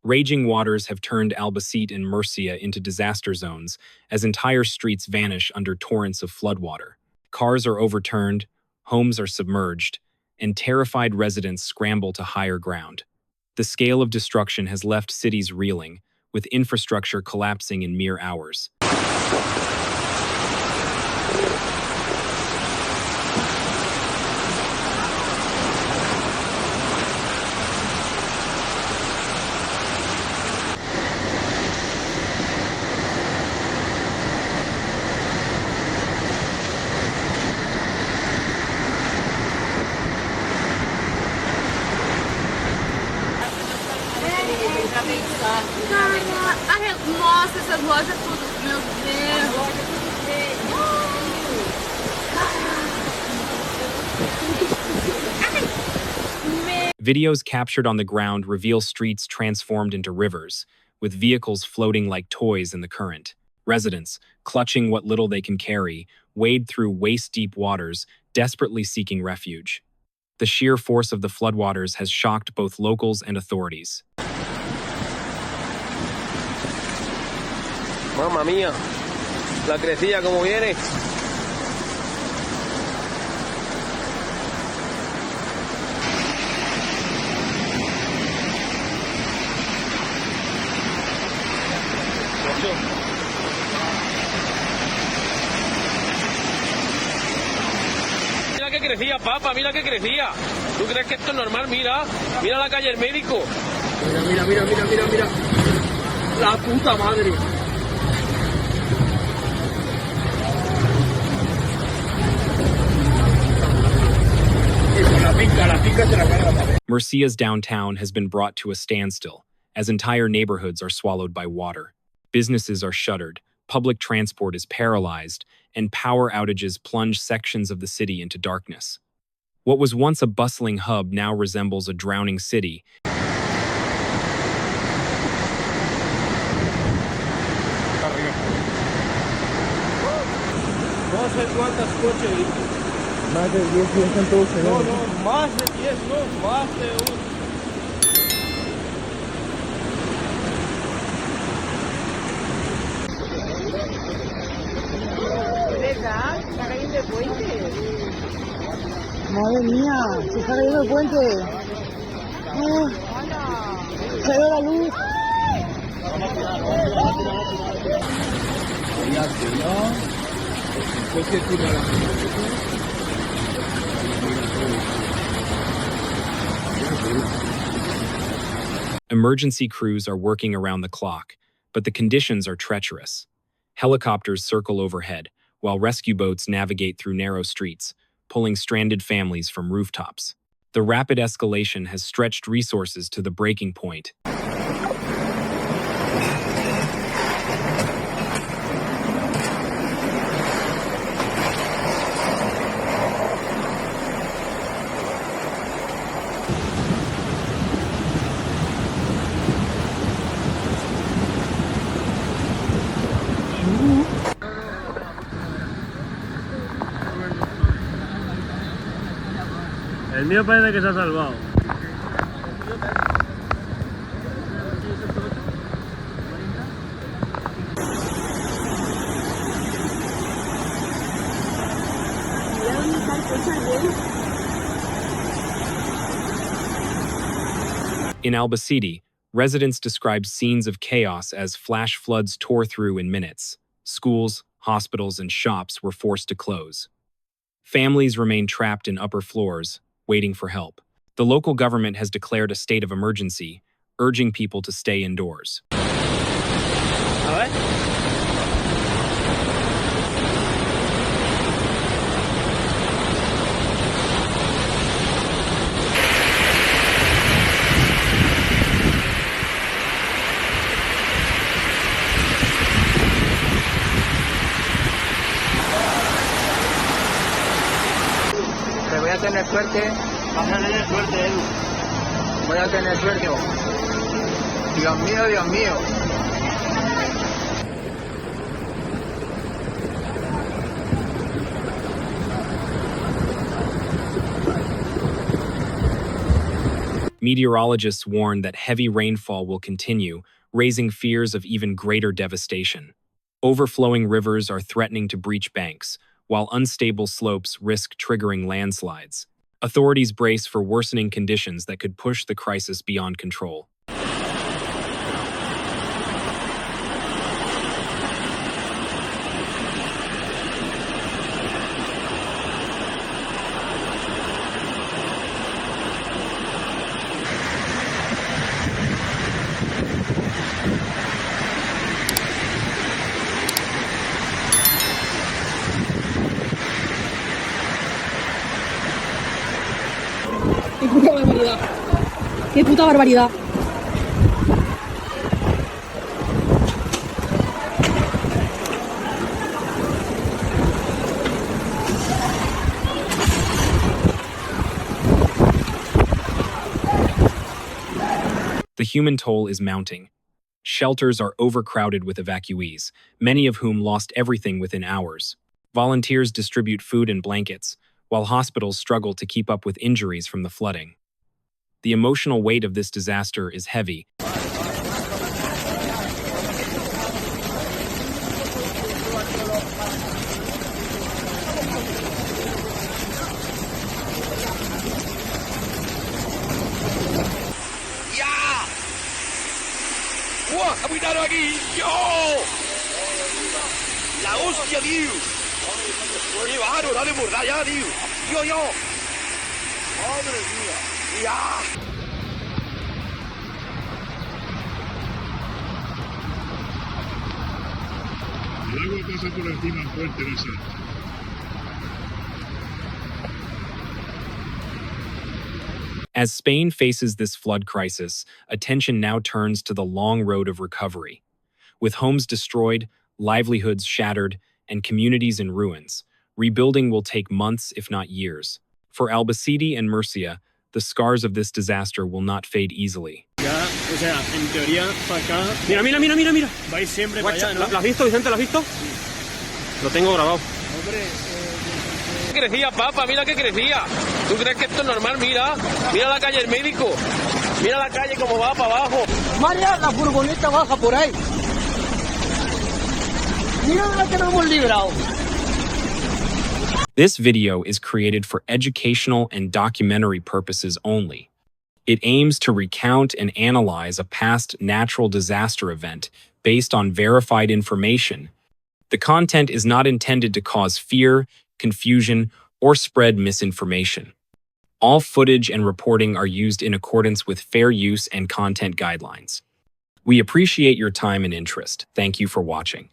Raging waters have turned Albacete and Murcia into disaster zones as entire streets vanish under torrents of floodwater. Cars are overturned, homes are submerged, and terrified residents scramble to higher ground. The scale of destruction has left cities reeling, with infrastructure collapsing in mere hours. Nossa, essas lojas todas, meu Deus! Videos captured on the ground reveal streets transformed into rivers, with vehicles floating like toys in the current. Residents, clutching what little they can carry, wade through waist-deep waters, desperately seeking refuge. The sheer force of the floodwaters has shocked both locals and authorities. Mamma mía, la crecilla como viene. Mira que crecía, papá, mira que crecía. ¿Tú crees que esto es normal? Mira, mira la calle del médico. Mira. La puta madre. Murcia's downtown has been brought to a standstill, as entire neighborhoods are swallowed by water. Businesses are shuttered, public transport is paralyzed, and power outages plunge sections of the city into darkness. What was once a bustling hub now resembles a drowning city. No sé cuántas coches viste. Más de 10 días en todo el No, más de 10, no, más de un... ¿Verdad? Está cayendo el puente. Madre mía, se está cayendo el puente. Se ve la luz. Emergency crews are working around the clock, but the conditions are treacherous. Helicopters circle overhead, while rescue boats navigate through narrow streets, pulling stranded families from rooftops. The rapid escalation has stretched resources to the breaking point. El mío parece que se ha salvado. In Albacete, residents described scenes of chaos as flash floods tore through in minutes. Schools, hospitals, and shops were forced to close. Families remained trapped in upper floors, waiting for help. The local government has declared a state of emergency, urging people to stay indoors. Voy a tener suerte. Vas a tener suerte, Edu. Voy a tener suerte. Dios mío, Dios mío. Meteorologists warn that heavy rainfall will continue, raising fears of even greater devastation. Overflowing rivers are threatening to breach banks, while unstable slopes risk triggering landslides. Authorities brace for worsening conditions that could push the crisis beyond control. ¡Qué puta barbaridad! ¡Qué puta barbaridad! The human toll is mounting. Shelters are overcrowded with evacuees, many of whom lost everything within hours. Volunteers distribute food and blankets, while hospitals struggle to keep up with injuries from the flooding. The emotional weight of this disaster is heavy. ¡Uah! ¡Capitano aquí! ¡Yo! ¡La hostia, tío! ¡Qué bárbaro! ¡Dale por allá, tío! ¡Yo! ¡Madre mía! ¡Ya! El agua pasa por encima fuerte de esa. As Spain faces this flood crisis, attention now turns to the long road of recovery. With homes destroyed, livelihoods shattered, and communities in ruins, rebuilding will take months, if not years. For Albacete and Murcia, the scars of this disaster will not fade easily. Ya, o sea, en teoría, para acá. Mira. Vais siempre para allá, ¿no? ¿Lo has visto, Vicente? ¿Lo has visto? Lo tengo grabado. Hombre, Crecía, papa, mira que crecía. ¿Tú crees que esto es normal? Mira la calle del médico. Mira la calle como va para abajo. María, la furgoneta baja por ahí. Mira la que nos hemos librado. This video is created for educational and documentary purposes only. It aims to recount and analyze a past natural disaster event based on verified information. The content is not intended to cause fear, confusion, or spread misinformation. All footage and reporting are used in accordance with fair use and content guidelines. We appreciate your time and interest. Thank you for watching.